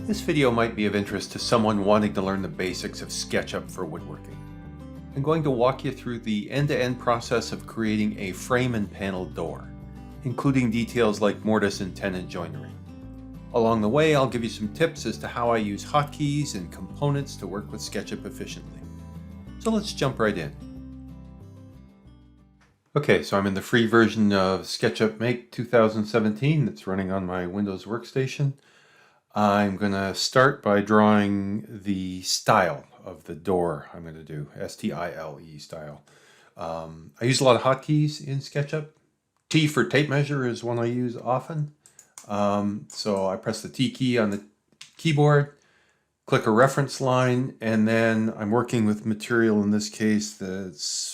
This video might be of interest to someone wanting to learn the basics of SketchUp for woodworking. I'm going to walk you through the end-to-end process of creating a frame and panel door, including details like mortise and tenon joinery. Along the way, I'll give you some tips as to how I use hotkeys and components to work with SketchUp efficiently. So let's jump right in. Okay, so I'm in the free version of SketchUp Make 2017 that's running on my Windows workstation. I'm going to start by drawing the style of the door I'm going to do, S-T-I-L-E style. I use a lot of hotkeys in SketchUp. T for tape measure is one I use often. So I press the T key on the keyboard, click a reference line, and then I'm working with material in this case that's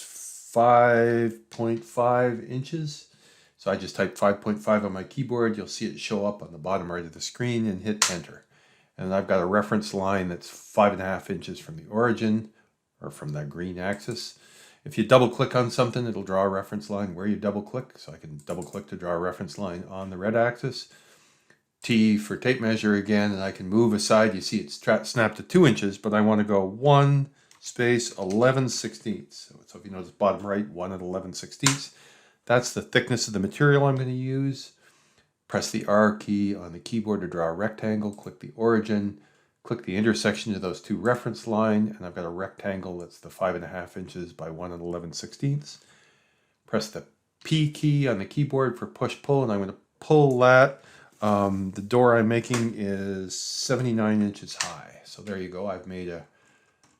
5.5 inches. So I just type 5.5 on my keyboard. You'll see it show up on the bottom right of the screen and hit enter. And I've got a reference line that's 5.5 inches from the origin, or from that green axis. If you double click on something, it'll draw a reference line where you double click. So I can double click to draw a reference line on the red axis. T for tape measure again, and I can move aside. You see it's snapped to 2 inches, but I want to go 1 space 11/16. So if you notice bottom right, 1 at 11/16. That's the thickness of the material I'm going to use. Press the R key on the keyboard to draw a rectangle, click the origin, click the intersection of those two reference line, and I've got a rectangle that's the 5.5 inches by 1 11/16. Press the P key on the keyboard for push-pull, and I'm going to pull that. The door I'm making is 79 inches high. So there you go. I've made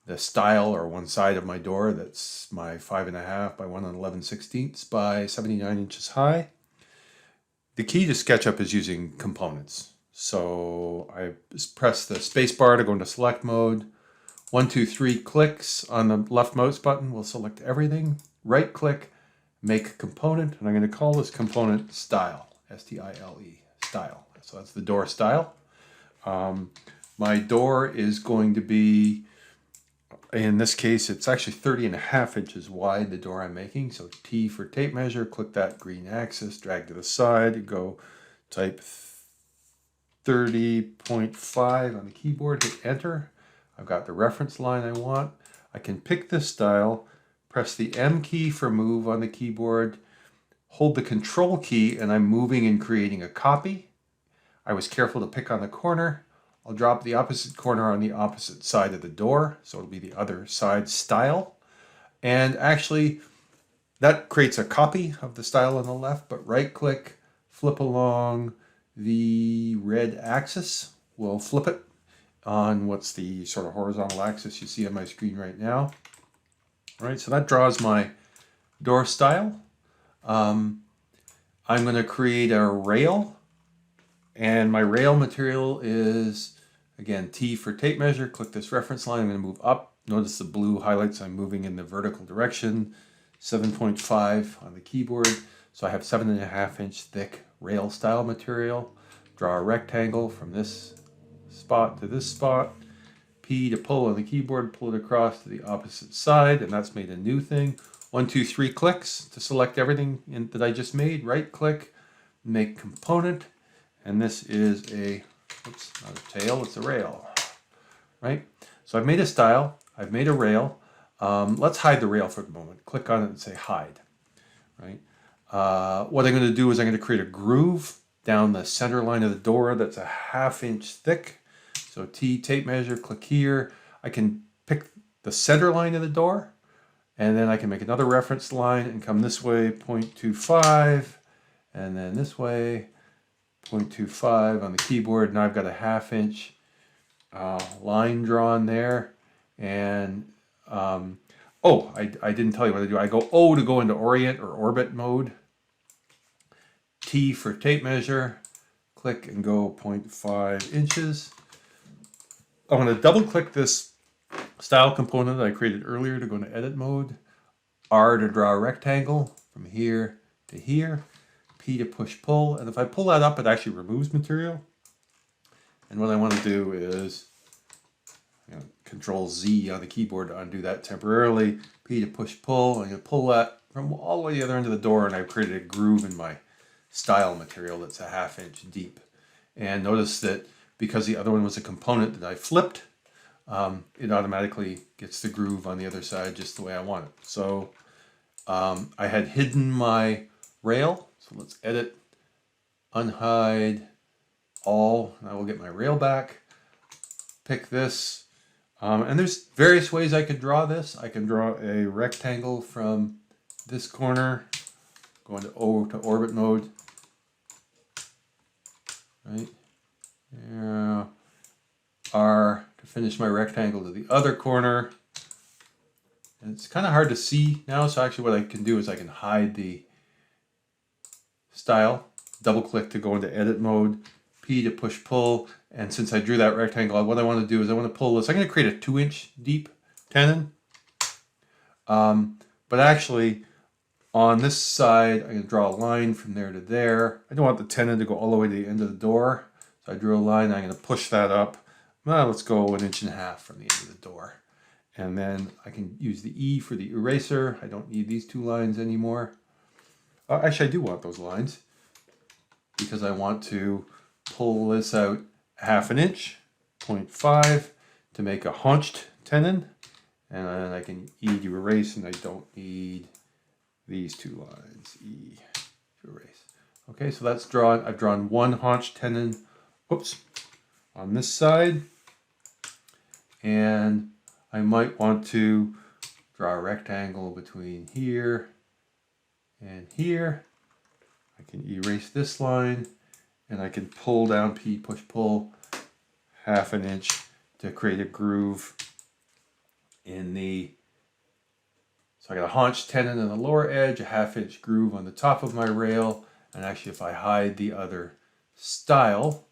the style, or one side of my door, that's my 5.5 by 1 11/16 by 79 inches high. The key to SketchUp is using components. So I press the space bar to go into select mode. 1, 2, 3 clicks on the left mouse button will select everything. Right click, make component, and I'm going to call this component style, S-T-I-L-E, style. So that's the door style. My door is going to be, in this case, it's actually 30.5 inches wide, the door I'm making. So T for tape measure, click that green axis, drag to the side, go type 30.5 on the keyboard, hit enter. I've got the reference line I want. I can pick this style, press the M key for move on the keyboard, hold the control key, and I'm moving and creating a copy. I was careful to pick on the corner. I'll drop the opposite corner on the opposite side of the door, so it'll be the other side style. And actually, that creates a copy of the style on the left, but right-click, flip along the red axis. We'll flip it on what's the sort of horizontal axis you see on my screen right now. All right, so that draws my door style. I'm going to create a rail. And my rail material is, again, T for tape measure. Click this reference line. I'm going to move up. Notice the blue highlights I'm moving in the vertical direction. 7.5 on the keyboard. So I have 7.5 inch thick rail style material. Draw a rectangle from this spot to this spot. P to pull on the keyboard, pull it across to the opposite side, and that's made a new thing. 1, 2, 3 clicks to select everything that I just made. Right click, make component. And this is a, oops, not a tail, it's a rail, right? So I've made a style, I've made a rail. Let's hide the rail for the moment. Click on it and say hide, right? What I'm going to do is I'm going to create a groove down the center line of the door that's a 1/2 inch thick. So T tape measure, click here. I can pick the center line of the door, and then I can make another reference line and come this way, 0.25, and then this way, 0.25 on the keyboard. Now I've got a 1/2 inch line drawn there. And I didn't tell you what I do. I go O to go into orient or orbit mode. T for tape measure. Click and go 0.5 inches. I'm going to double click this style component that I created earlier to go into edit mode. R to draw a rectangle from here to here. P to push pull, and if I pull that up, it actually removes material. And what I want to do is Control Z on the keyboard to undo that temporarily. P to push pull. I'm going to pull that from all the way to the other end of the door, and I've created a groove in my style material that's a 1/2 inch deep. And notice that because the other one was a component that I flipped, it automatically gets the groove on the other side just the way I want it. So I had hidden my rail, so let's edit, unhide all, and I will get my rail back. Pick this, and there's various ways I could draw this. I can draw a rectangle from this corner, go into orbit mode, right? Yeah. R to finish my rectangle to the other corner. And it's kind of hard to see now, so actually what I can do is I can hide the style, double click to go into edit mode, P to push pull, and since I drew that rectangle, what I want to do is I want to pull this. I'm going to create a 2-inch deep tenon, but actually on this side I'm going to draw a line from there to there. I don't want the tenon to go all the way to the end of the door, so I drew a line. I'm going to push that up. Well, let's go 1.5 inches from the end of the door. And then I can use the E for the eraser. I don't need these 2 lines anymore. Actually, I do want those lines because I want to pull this out 1/2 inch, 0.5 to make a haunched tenon. And then I can E to erase, and I don't need these 2 lines. E to erase. Okay, so that's drawn. I've drawn 1 haunched tenon. Whoops. On this side. And I might want to draw a rectangle between here and here. I can erase this line, and I can pull down P, push pull 1/2 inch to create a groove in the, so I got a haunch tenon on the lower edge, a 1/2 inch groove on the top of my rail, and actually if I hide the other style,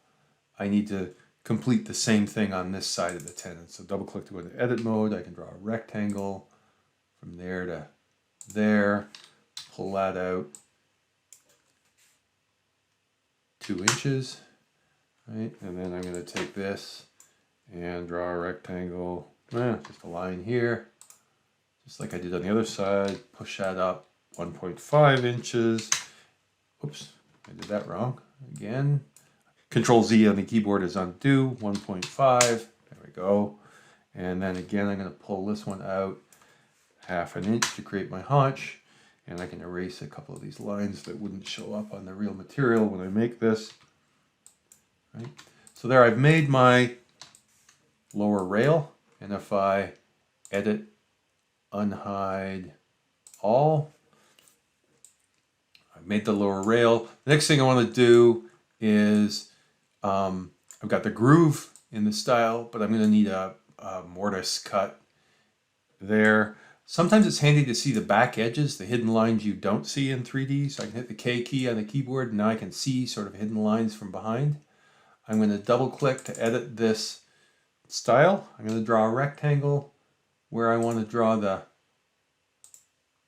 I need to complete the same thing on this side of the tenon. So double click to go into edit mode. I can draw a rectangle from there to there, pull that out 2 inches, right? And then I'm going to take this and draw a rectangle, just a line here, just like I did on the other side. Push that up 1.5 inches. Oops, I did that wrong again. Control Z on the keyboard is undo, 1.5, there we go. And then again, I'm going to pull this one out 1/2 inch to create my haunch. And I can erase a couple of these lines that wouldn't show up on the real material when I make this. Right? So there I've made my lower rail. And if I edit, unhide all, I've made the lower rail. The next thing I want to do is I've got the groove in the style, but I'm going to need a mortise cut there. Sometimes it's handy to see the back edges, the hidden lines you don't see in 3D. So I can hit the K key on the keyboard, and now I can see sort of hidden lines from behind. I'm going to double click to edit this style. I'm going to draw a rectangle where I want to draw the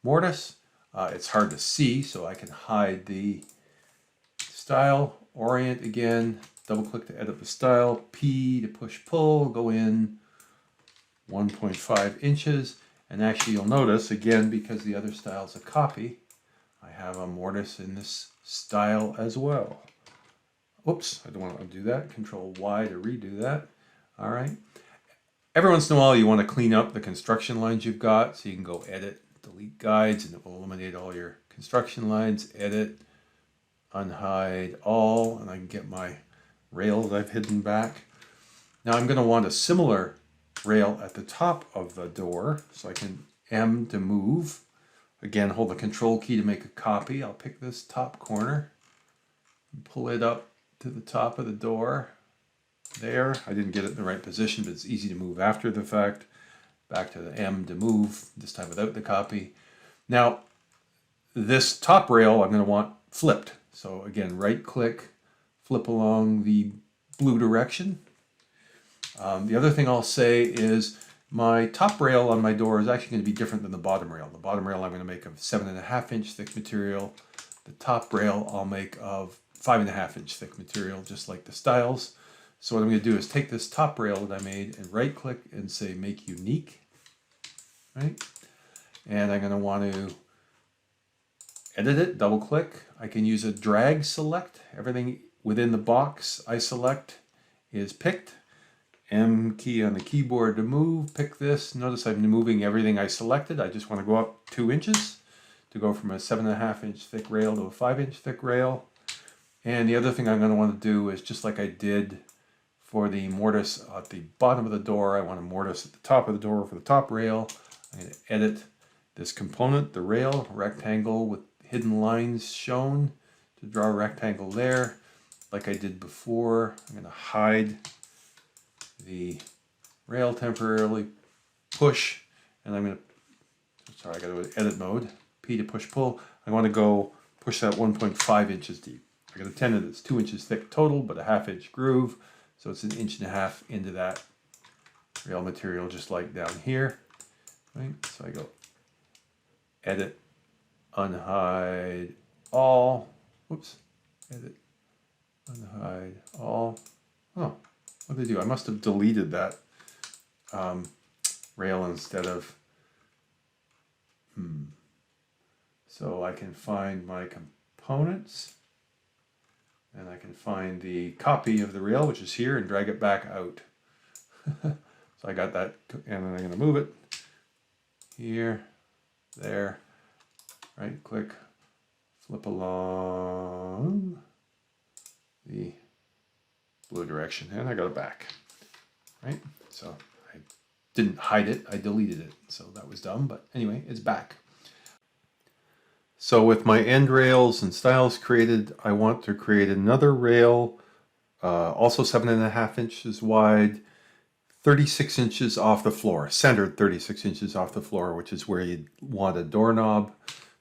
mortise. It's hard to see, so I can hide the style, orient again, double click to edit the style, P to push pull, go in 1.5 inches. And actually you'll notice, again, because the other style is a copy, I have a mortise in this style as well. Oops, I don't want to undo that. Control Y to redo that. All right. Every once in a while you want to clean up the construction lines you've got, so you can go edit, delete guides, and it will eliminate all your construction lines. Edit, unhide all, and I can get my rail that I've hidden back. Now I'm going to want a similar rail at the top of the door, so I can M to move. Again, hold the control key to make a copy. I'll pick this top corner and pull it up to the top of the door. There, I didn't get it in the right position, but it's easy to move after the fact. Back to the M to move, this time without the copy. Now, this top rail I'm going to want flipped. So again, right click, flip along the blue direction. The other thing I'll say is my top rail on my door is actually going to be different than the bottom rail. The bottom rail I'm going to make of 7.5 inch thick material. The top rail I'll make of 5.5 inch thick material, just like the styles. So what I'm going to do is take this top rail that I made and right click and say make unique, right? And I'm going to want to edit it, double click. I can use a drag select. Everything within the box I select is picked. M key on the keyboard to move, pick this. Notice I'm moving everything I selected. I just want to go up 2 inches to go from a 7.5 inch thick rail to a 5 inch thick rail. And the other thing I'm going to want to do is just like I did for the mortise at the bottom of the door, I want a mortise at the top of the door for the top rail. I'm going to edit this component, the rail, rectangle with hidden lines shown, to draw a rectangle there. Like I did before, I'm going to hide the rail temporarily, push, and I'm going to, sorry, I got to go to edit mode, P to push pull. I want to go push that 1.5 inches deep. I got a tenon that's 2 inches thick total, but a 1/2 inch groove, so it's 1.5 inches into that rail material, just like down here. Right? So I go edit, unhide all, whoops, edit, unhide all. Oh, what did I do? I must have deleted that rail instead of, So I can find my components, and I can find the copy of the rail, which is here, and drag it back out. So I got that, and then I'm going to move it here, there, right click, flip along the blue direction, and I got it back, right? So I didn't hide it, I deleted it, so that was dumb, but anyway, it's back. So with my end rails and stiles created, I want to create another rail, also 7.5 inches wide, 36 inches off the floor, centered 36 inches off the floor, which is where you'd want a doorknob.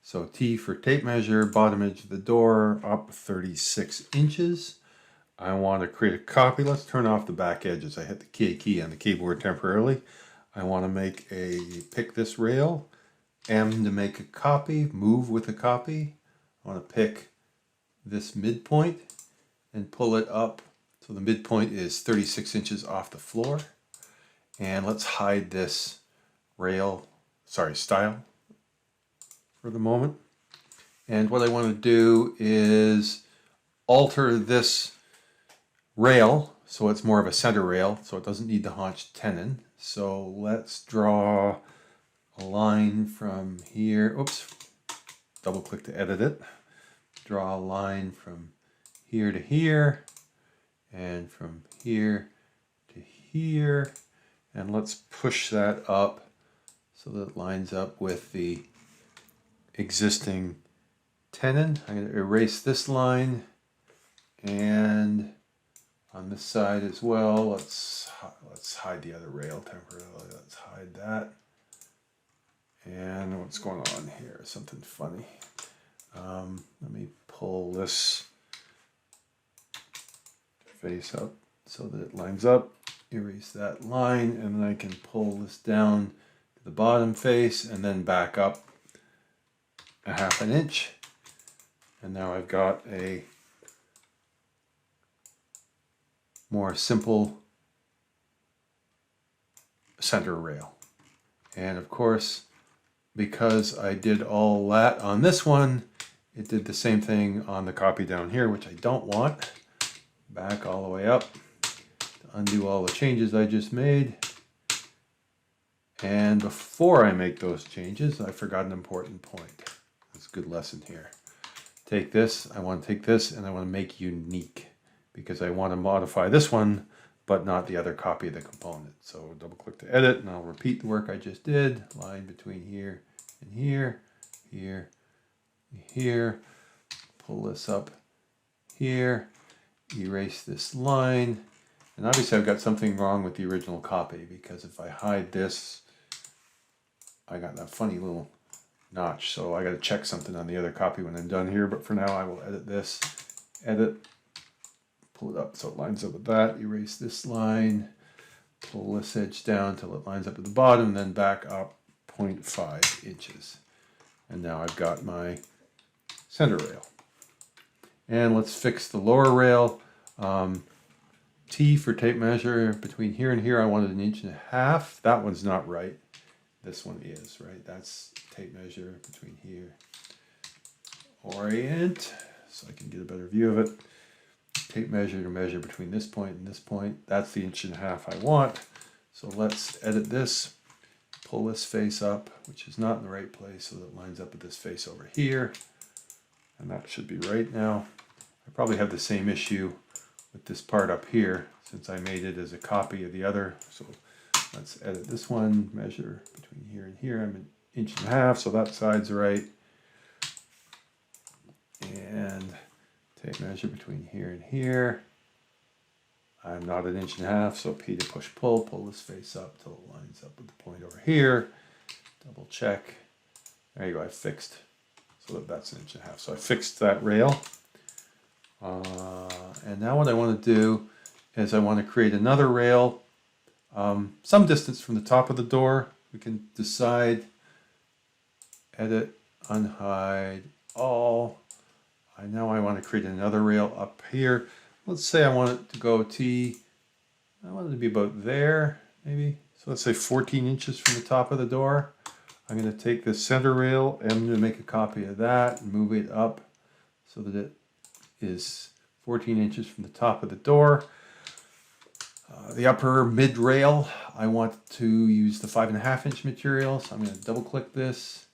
So T for tape measure, bottom edge of the door, up 36 inches. I want to create a copy. Let's turn off the back edges. I hit the key on the keyboard temporarily. I want to pick this rail, M to make a copy, move with a copy. I want to pick this midpoint and pull it up. So the midpoint is 36 inches off the floor. And let's hide this stile for the moment. And what I want to do is alter this rail so it's more of a center rail, so it doesn't need the haunch tenon. So let's draw a line from here. Oops, double click to edit it. Draw a line from here to here, and from here to here. And let's push that up so that it lines up with the existing tenon. I'm going to erase this line, and on this side as well, let's hide the other rail temporarily. Let's hide that. And what's going on here? Something funny. Let me pull this face up so that it lines up. Erase that line, and then I can pull this down to the bottom face and then back up a 1/2 inch. And now I've got a more simple center rail. And of course, because I did all that on this one, it did the same thing on the copy down here, which I don't want. Back all the way up to undo all the changes I just made. And before I make those changes, I forgot an important point. That's a good lesson here. Take this, I want to take this, and I want to make unique, because I want to modify this one, but not the other copy of the component. So double click to edit, and I'll repeat the work I just did. Line between here and here, here, here. Pull this up here, erase this line. And obviously I've got something wrong with the original copy, because if I hide this, I got that funny little notch. So I got to check something on the other copy when I'm done here. But for now, I will edit this, edit, pull it up so it lines up with that, erase this line, pull this edge down till it lines up at the bottom, and then back up 0.5 inches. And now I've got my center rail. And let's fix the lower rail. T for tape measure, between here and here I wanted 1.5 inches. That one's not right. This one is, right? That's tape measure between here. Orient, so I can get a better view of it. tape measure to measure between this point and this point. That's the 1.5 inches I want. So let's edit this, pull this face up, which is not in the right place, so that it lines up with this face over here. And that should be right now. I probably have the same issue with this part up here, since I made it as a copy of the other. So let's edit this one, measure between here and here. I'm 1.5 inches, so that side's right. And tape measure between here and here. I'm not 1.5 inches, so P to push pull this face up till it lines up with the point over here. Double check. There you go, I fixed so that's 1.5 inches. So I fixed that rail. And now what I want to do is I want to create another rail some distance from the top of the door. We can decide, edit, unhide, all. Now I want to create another rail up here. Let's say I want it to go I want it to be about there, maybe. So let's say 14 inches from the top of the door. I'm going to take this center rail and I'm going to make a copy of that and move it up so that it is 14 inches from the top of the door. The upper mid rail, I want to use the 5.5 inch material, so I'm going to double click this.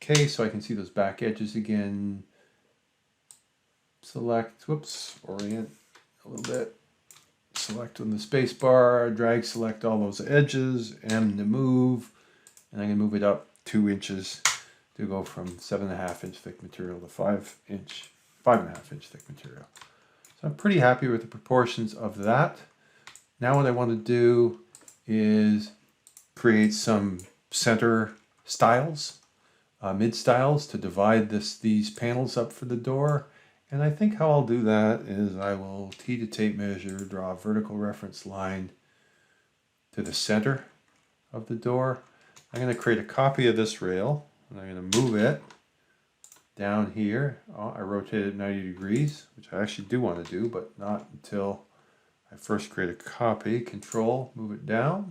Okay, so I can see those back edges again. Select, orient a little bit. Select on the space bar, drag select all those edges, M to move, and I'm going to move it up 2 inches to go from 7.5 inch thick material to 5.5 inch thick material. So I'm pretty happy with the proportions of that. Now what I want to do is create some center stiles, mid stiles to divide these panels up for the door. And I think how I'll do that is I will T to tape measure, draw a vertical reference line to the center of the door. I'm going to create a copy of this rail and I'm going to move it down here. I rotate it 90 degrees, which I actually do want to do, but not until I first create a copy. Control, move it down.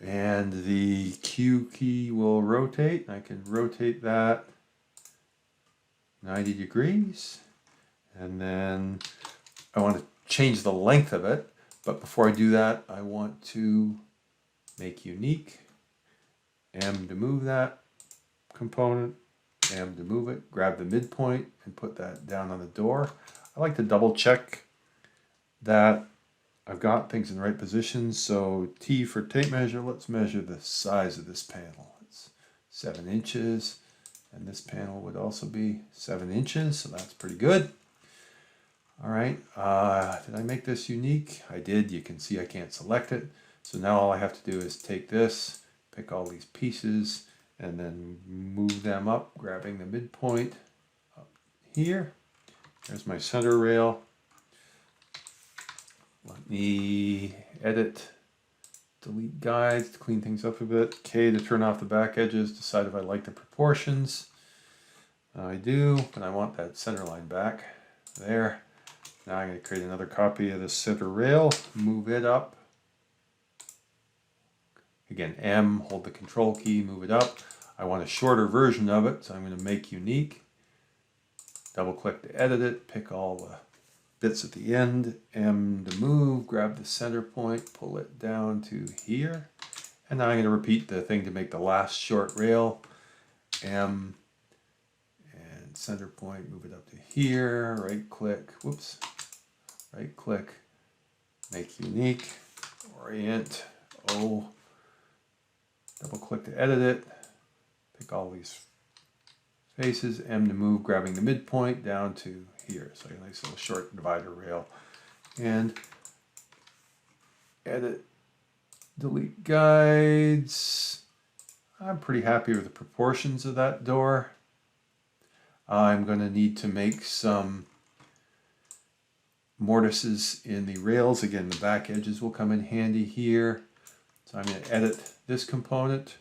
And the Q key will rotate. I can rotate that 90 degrees. And then I want to change the length of it. But before I do that, I want to make unique. M to move that component. M to move it. Grab the midpoint and put that down on the door. I like to double check that I've got things in the right position. So T for tape measure, let's measure the size of this panel. It's 7 inches, and this panel would also be 7 inches, so that's pretty good. All right, did I make this unique? I did. You can see I can't select it. So now all I have to do is take this, pick all these pieces, and then move them up, grabbing the midpoint up here. There's my center rail. Let me edit, delete guides to clean things up a bit. K to turn off the back edges, decide if I like the proportions. I do, but I want that center line back. There. Now I'm going to create another copy of the center rail, move it up. Again, M, hold the control key, move it up. I want a shorter version of it, so I'm going to make unique. Double click to edit it, pick all the bits at the end, M to move, grab the center point, pull it down to here. And now I'm going to repeat the thing to make the last short rail. M and center point, move it up to here, right click, right click, make unique, orient, O, double click to edit it, pick all these faces, M to move, grabbing the midpoint down to here. So a nice little short divider rail. And edit, delete guides. I'm pretty happy with the proportions of that door. I'm going to need to make some mortises in the rails. Again, the back edges will come in handy here. So I'm going to edit this component,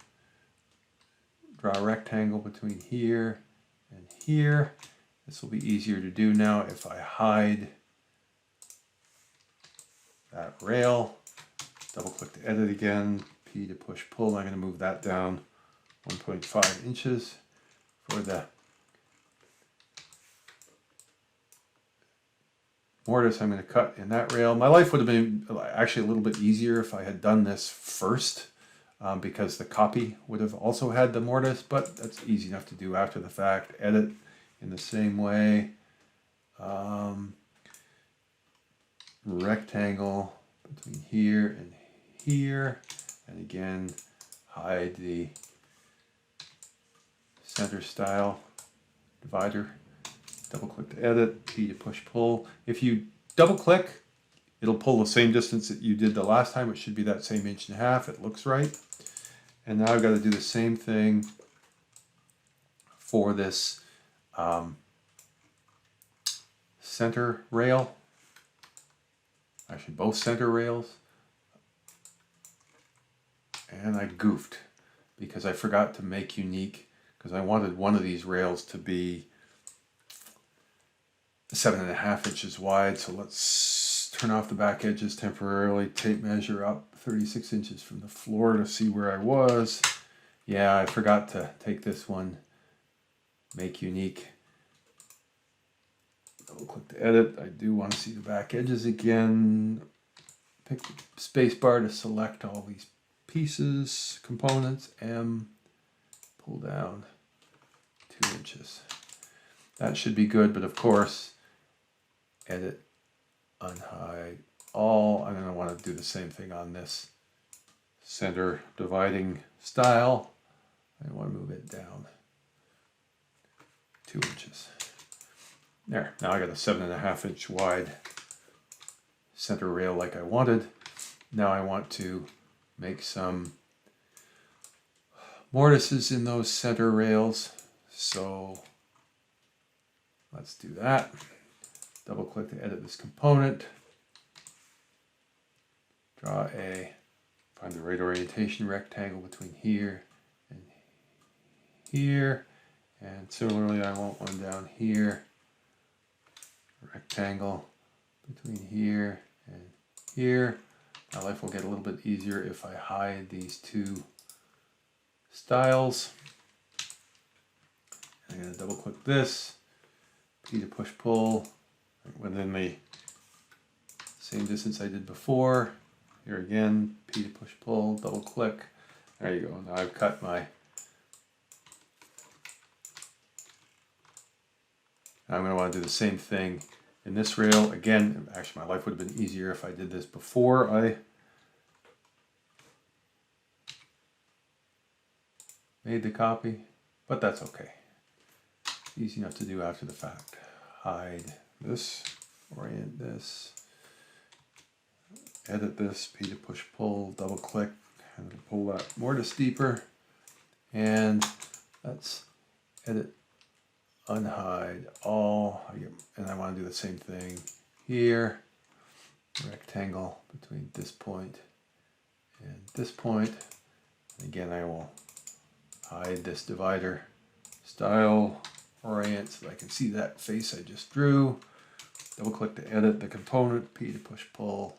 draw a rectangle between here and here. This will be easier to do now if I hide that rail. Double click to edit again, P to push pull. I'm going to move that down 1.5 inches for the mortise I'm going to cut in that rail. My life would have been actually a little bit easier if I had done this first, because the copy would have also had the mortise, but that's easy enough to do after the fact. Edit in the same way. Rectangle between here and here, and again hide the center style divider. Double click to edit, P to push pull. If you double click, it'll pull the same distance that you did the last time. It should be that same 1.5 inches. It looks right. And now I've got to do the same thing for this center rail. Actually, both center rails. And I goofed because I forgot to make unique, because I wanted one of these rails to be 7.5 inches wide. So let's turn off the back edges temporarily, tape measure up 36 inches from the floor to see where I was. Yeah, I forgot to take this one, make unique. Double click to edit. I do want to see the back edges again. Pick the space bar to select all these pieces, components, M, pull down 2 inches. That should be good, but of course, edit, unhide all. I'm going to want to do the same thing on this center dividing style. I want to move it down 2 inches. There, now I got a 7.5 inch wide center rail like I wanted. Now I want to make some mortises in those center rails. So let's do that. Double click to edit this component. Draw find the right orientation rectangle between here and here. And similarly, I want one down here. Rectangle between here and here. My life will get a little bit easier if I hide these two styles. I'm going to double click this, P to push pull, within the same distance I did before. Here again, P to push pull, double click. There you go. Now I've cut my. I'm going to want to do the same thing in this rail. Again, actually my life would have been easier if I did this before I made the copy, but that's okay. Easy enough to do after the fact. Hide this, orient this, edit this, P to push pull, double click, and pull that mortise deeper. And let's edit, unhide all, and I want to do the same thing here. Rectangle between this point and this point. And again, I will hide this divider style, orient so that I can see that face I just drew. Double click to edit the component, P to push pull,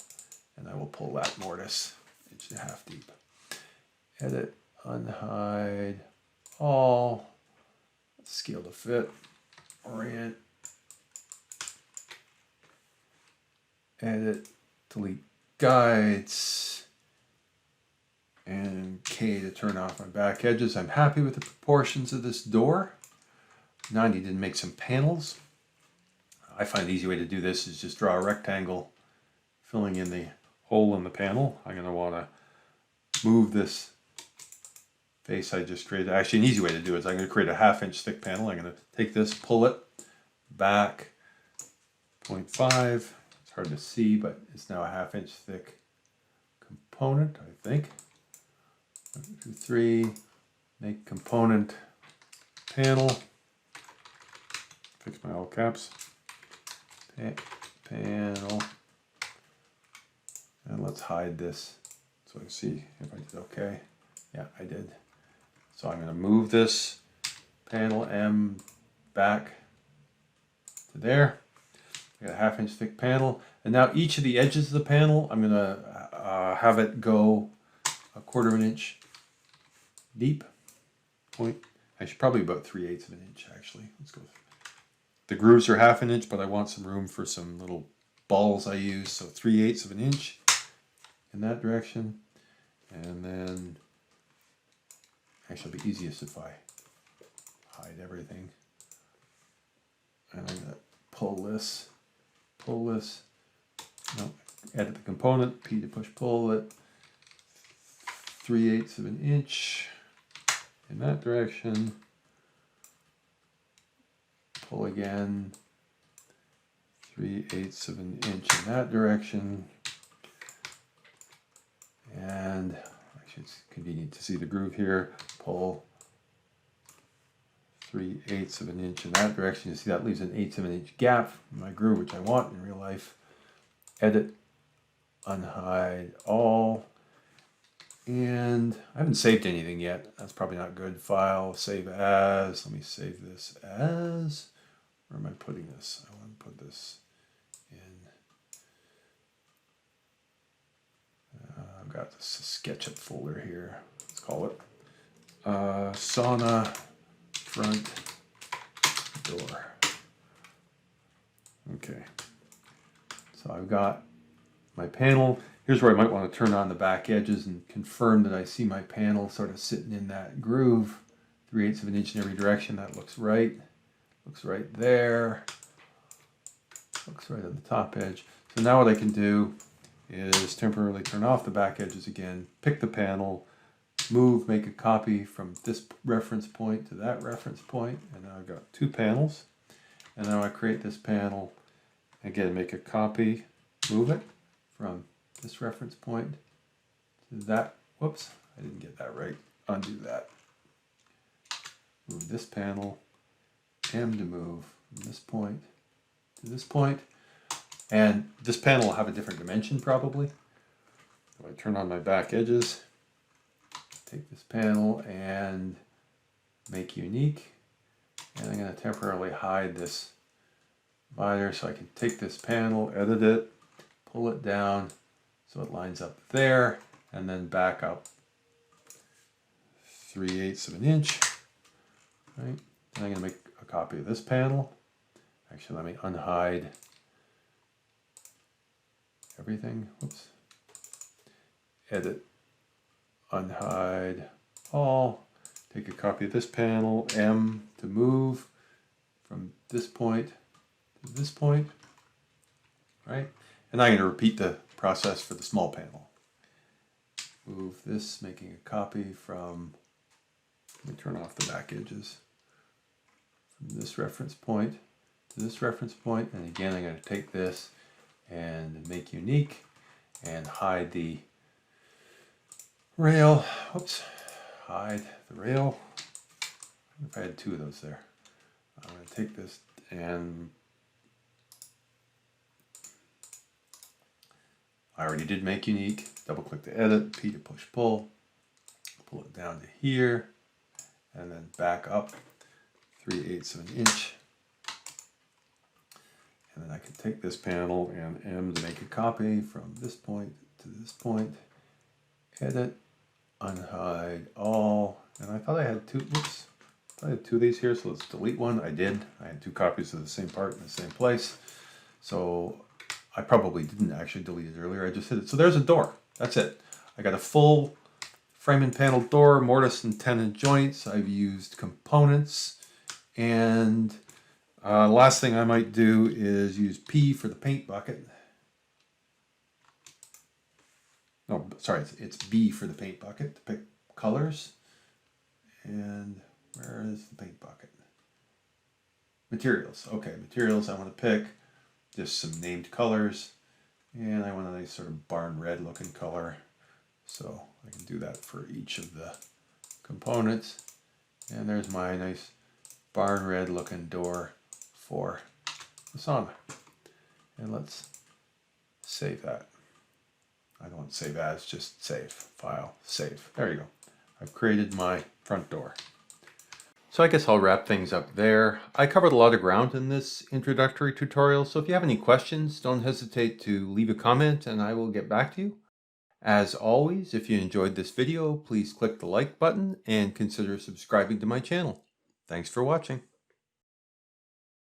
and I will pull that mortise 1.5 inches deep. Edit, unhide all. Scale to fit, orient, edit, delete guides, and K to turn off my back edges. I'm happy with the proportions of this door. Now I need to make some panels. I find the easy way to do this is just draw a rectangle, filling in the hole in the panel. I'm going to want to move this face I just created. Actually, an easy way to do it is I'm going to create a 1/2 inch thick panel. I'm going to take this, pull it back 0.5. It's hard to see, but it's now a 1/2 inch thick component, I think. 1, 2, 3. Make component panel. Fix my all caps. Panel. And let's hide this so I can see if I did okay. Yeah, I did. So I'm going to move this panel M back to there. I got a 1/2 inch thick panel. And now each of the edges of the panel, I'm going to have it go 1/4 inch deep. Actually, probably about 3/8 of an inch, actually. Let's go. The grooves are 1/2 inch, but I want some room for some little balls I use. So 3/8 of an inch in that direction. And then, actually it'll be easiest if I hide everything. And I'm going to pull this, no, edit the component, P to push pull it, 3/8 of an inch in that direction, pull again, 3/8 of an inch in that direction, and actually it's convenient to see the groove here, pull 3/8 of an inch in that direction. You see that leaves an 1/8 of an inch gap in my groove, which I want in real life. Edit, unhide all, and I haven't saved anything yet. That's probably not good. File, save as. Let me save this as. Where am I putting this? I want to put this in. I've got this Sketchup folder here. Let's call it sauna front door. Okay. So I've got my panel. Here's where I might want to turn on the back edges and confirm that I see my panel sort of sitting in that groove. 3/8 of an inch in every direction. That looks right. Looks right there. Looks right on the top edge. So now what I can do is temporarily turn off the back edges again, pick the panel, move, make a copy from this reference point to that reference point, and now I've got two panels. And now I create this panel, again, make a copy, move it from this reference point to that. Whoops, I didn't get that right. Undo that. Move this panel, M to move from this point to this point. And this panel will have a different dimension probably. If I turn on my back edges, take this panel and make unique. And I'm going to temporarily hide this divider so I can take this panel, edit it, pull it down so it lines up there, and then back up 3/8 of an inch. Right? And I'm going to make a copy of this panel. Actually, let me unhide everything. Whoops. Edit, unhide all. Take a copy of this panel, M to move from this point to this point. Right? And I'm going to repeat the process for the small panel. Move this, making a copy from, let me turn off the back edges, from this reference point to this reference point. And again, I'm going to take this and make unique and hide the rail. Oops, hide the rail. If I had two of those there. I'm going to take this and I already did make unique. Double click to edit, P to push pull. Pull it down to here and then back up 3/8 of an inch. And then I can take this panel and M to make a copy from this point to this point. Edit, unhide all. And I thought I had two, whoops. I had two of these here, so let's delete one. I did. I had two copies of the same part in the same place. So I probably didn't actually delete it earlier. I just hit it. So there's a door. That's it. I got a full frame and panel door, mortise and tenon joints. I've used components. And last thing I might do is use P for the paint bucket. No, sorry, it's B for the paint bucket to pick colors. And where is the paint bucket? Materials. Okay, materials I want to pick. Just some named colors. And I want a nice sort of barn red looking color. So I can do that for each of the components. And there's my nice barn red looking door for the sauna. And let's save that. I don't want to save as, just save. File, save. There you go. I've created my front door. So I guess I'll wrap things up there. I covered a lot of ground in this introductory tutorial, so if you have any questions, don't hesitate to leave a comment and I will get back to you. As always, if you enjoyed this video, please click the like button and consider subscribing to my channel. Thanks for watching.